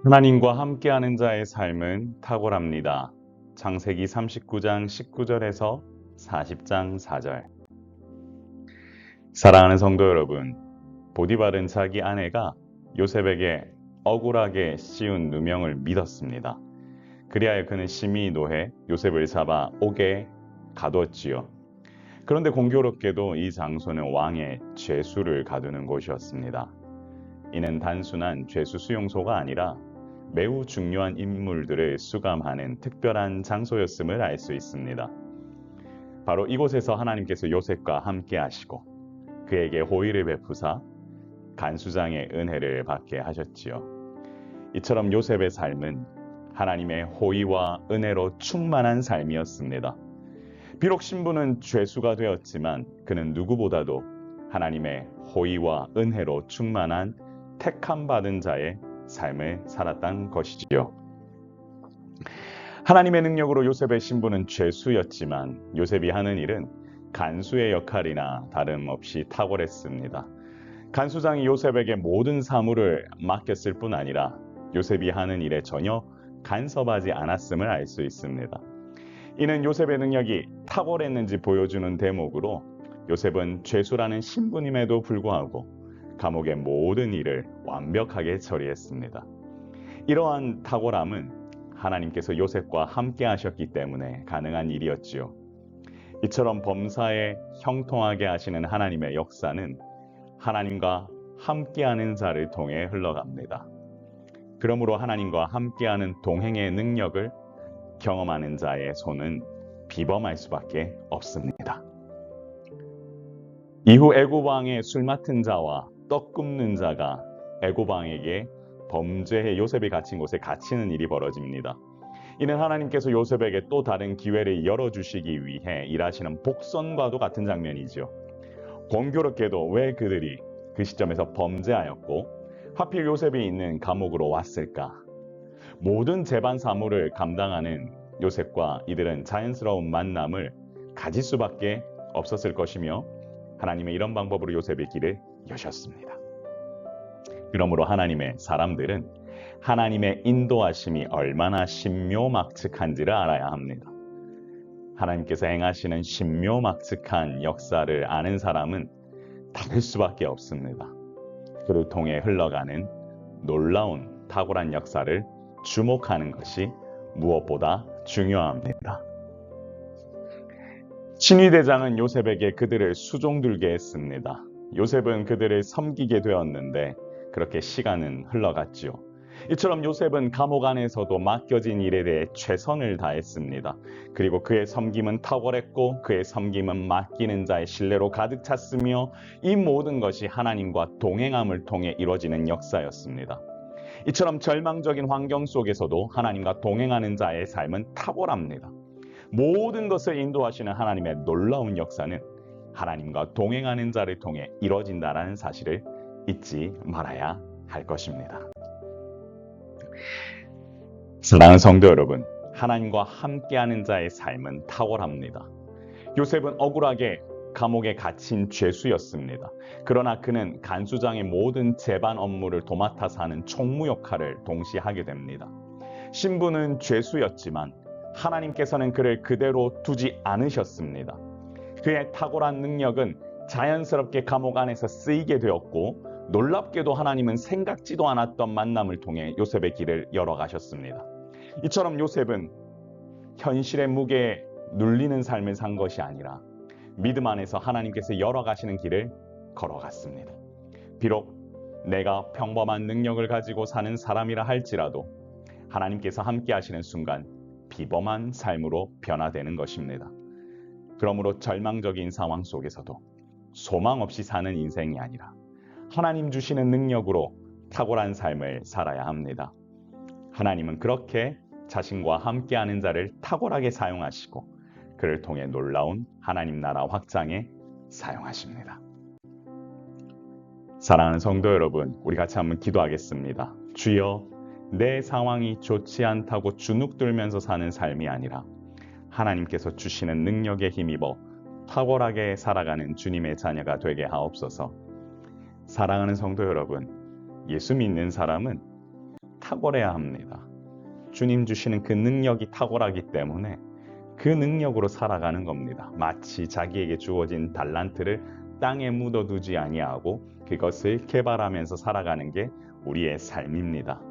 하나님과 함께하는 자의 삶은 탁월합니다. 창세기 39장 19절에서 40장 4절. 사랑하는 성도 여러분, 보디발은 자기 아내가 요셉에게 억울하게 씌운 누명을 믿었습니다. 그리하여 그는 심히 노해 요셉을 잡아 옥에 가두었지요. 그런데 공교롭게도 이 장소는 왕의 죄수를 가두는 곳이었습니다. 이는 단순한 죄수 수용소가 아니라 매우 중요한 인물들을 수감하는 특별한 장소였음을 알 수 있습니다. 바로 이곳에서 하나님께서 요셉과 함께 하시고 그에게 호의를 베푸사 간수장의 은혜를 받게 하셨지요. 이처럼 요셉의 삶은 하나님의 호의와 은혜로 충만한 삶이었습니다. 비록 신부는 죄수가 되었지만 그는 누구보다도 하나님의 호의와 은혜로 충만한 택함받은 자의 삶을 살았던 것이지요. 하나님의 능력으로 요셉의 신부는 죄수였지만 요셉이 하는 일은 간수의 역할이나 다름없이 탁월했습니다. 간수장이 요셉에게 모든 사물을 맡겼을 뿐 아니라 요셉이 하는 일에 전혀 간섭하지 않았음을 알 수 있습니다. 이는 요셉의 능력이 탁월했는지 보여주는 대목으로 요셉은 죄수라는 신분임에도 불구하고 감옥의 모든 일을 완벽하게 처리했습니다. 이러한 탁월함은 하나님께서 요셉과 함께 하셨기 때문에 가능한 일이었지요. 이처럼 범사에 형통하게 하시는 하나님의 역사는 하나님과 함께하는 자를 통해 흘러갑니다. 그러므로 하나님과 함께하는 동행의 능력을 경험하는 자의 손은 비범할 수밖에 없습니다. 이후 애굽 왕의 술 맡은 자와 떡 굽는 자가 애굽 왕에게 범죄해 요셉이 갇힌 곳에 갇히는 일이 벌어집니다. 이는 하나님께서 요셉에게 또 다른 기회를 열어주시기 위해 일하시는 복선과도 같은 장면이지요. 공교롭게도 왜 그들이 그 시점에서 범죄하였고 하필 요셉이 있는 감옥으로 왔을까? 모든 재반 사무를 감당하는 요셉과 이들은 자연스러운 만남을 가질 수밖에 없었을 것이며 하나님의 이런 방법으로 요셉의 길을 여셨습니다. 그러므로 하나님의 사람들은 하나님의 인도하심이 얼마나 신묘막측한지를 알아야 합니다. 하나님께서 행하시는 신묘막측한 역사를 아는 사람은 다를 수밖에 없습니다. 그를 통해 흘러가는 놀라운 탁월한 역사를 주목하는 것이 무엇보다 중요합니다. 친위대장은 요셉에게 그들을 수종들게 했습니다. 요셉은 그들을 섬기게 되었는데 그렇게 시간은 흘러갔지요. 이처럼 요셉은 감옥 안에서도 맡겨진 일에 대해 최선을 다했습니다. 그리고 그의 섬김은 탁월했고 그의 섬김은 맡기는 자의 신뢰로 가득 찼으며 이 모든 것이 하나님과 동행함을 통해 이루어지는 역사였습니다. 이처럼 절망적인 환경 속에서도 하나님과 동행하는 자의 삶은 탁월합니다. 모든 것을 인도하시는 하나님의 놀라운 역사는 하나님과 동행하는 자를 통해 이루어진다는 사실을 잊지 말아야 할 것입니다. 사랑하는 성도 여러분, 하나님과 함께하는 자의 삶은 탁월합니다. 요셉은 억울하게 감옥에 갇힌 죄수였습니다. 그러나 그는 간수장의 모든 재반 업무를 도맡아서 하는 총무 역할을 동시에 하게 됩니다. 신부는 죄수였지만 하나님께서는 그를 그대로 두지 않으셨습니다. 그의 탁월한 능력은 자연스럽게 감옥 안에서 쓰이게 되었고 놀랍게도 하나님은 생각지도 않았던 만남을 통해 요셉의 길을 열어가셨습니다. 이처럼 요셉은 현실의 무게에 눌리는 삶을 산 것이 아니라 믿음 안에서 하나님께서 열어가시는 길을 걸어갔습니다. 비록 내가 평범한 능력을 가지고 사는 사람이라 할지라도 하나님께서 함께 하시는 순간 비범한 삶으로 변화되는 것입니다. 그러므로 절망적인 상황 속에서도 소망 없이 사는 인생이 아니라 하나님 주시는 능력으로 탁월한 삶을 살아야 합니다. 하나님은 그렇게 자신과 함께하는 자를 탁월하게 사용하시고 그를 통해 놀라운 하나님 나라 확장에 사용하십니다. 사랑하는 성도 여러분, 우리 같이 한번 기도하겠습니다. 주여, 내 상황이 좋지 않다고 주눅들면서 사는 삶이 아니라 하나님께서 주시는 능력에 힘입어 탁월하게 살아가는 주님의 자녀가 되게 하옵소서. 사랑하는 성도 여러분, 예수 믿는 사람은 탁월해야 합니다. 주님 주시는 그 능력이 탁월하기 때문에 그 능력으로 살아가는 겁니다. 마치 자기에게 주어진 달란트를 땅에 묻어두지 아니하고 그것을 개발하면서 살아가는 게 우리의 삶입니다.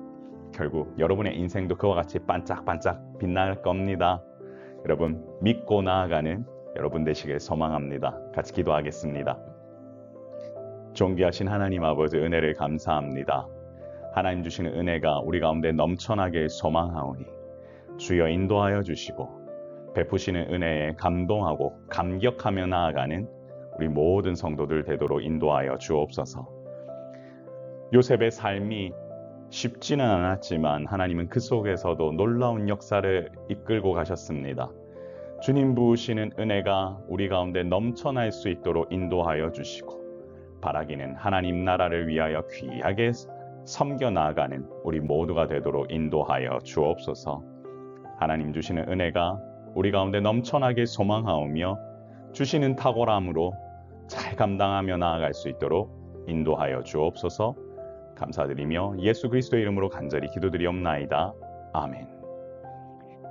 결국 여러분의 인생도 그와 같이 반짝반짝 빛날 겁니다. 여러분 믿고 나아가는 여러분 되시길 소망합니다. 같이 기도하겠습니다. 존귀하신 하나님 아버지 은혜를 감사합니다. 하나님 주시는 은혜가 우리 가운데 넘쳐나길 소망하오니 주여 인도하여 주시고 베푸시는 은혜에 감동하고 감격하며 나아가는 우리 모든 성도들 되도록 인도하여 주옵소서. 요셉의 삶이 쉽지는 않았지만 하나님은 그 속에서도 놀라운 역사를 이끌고 가셨습니다. 주님 부으시는 은혜가 우리 가운데 넘쳐날 수 있도록 인도하여 주시고 바라기는 하나님 나라를 위하여 귀하게 섬겨 나아가는 우리 모두가 되도록 인도하여 주옵소서. 하나님 주시는 은혜가 우리 가운데 넘쳐나게 소망하오며 주시는 탁월함으로 잘 감당하며 나아갈 수 있도록 인도하여 주옵소서. 감사드리며 예수 그리스도의 이름으로 간절히 기도드리옵나이다. 아멘.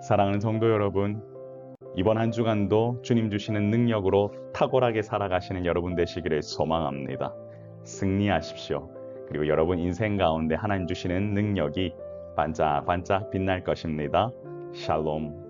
사랑하는 성도 여러분, 이번 한 주간도 주님 주시는 능력으로 탁월하게 살아가시는 여러분 되시기를 소망합니다. 승리하십시오. 그리고 여러분 인생 가운데 하나님 주시는 능력이 반짝반짝 빛날 것입니다. 샬롬.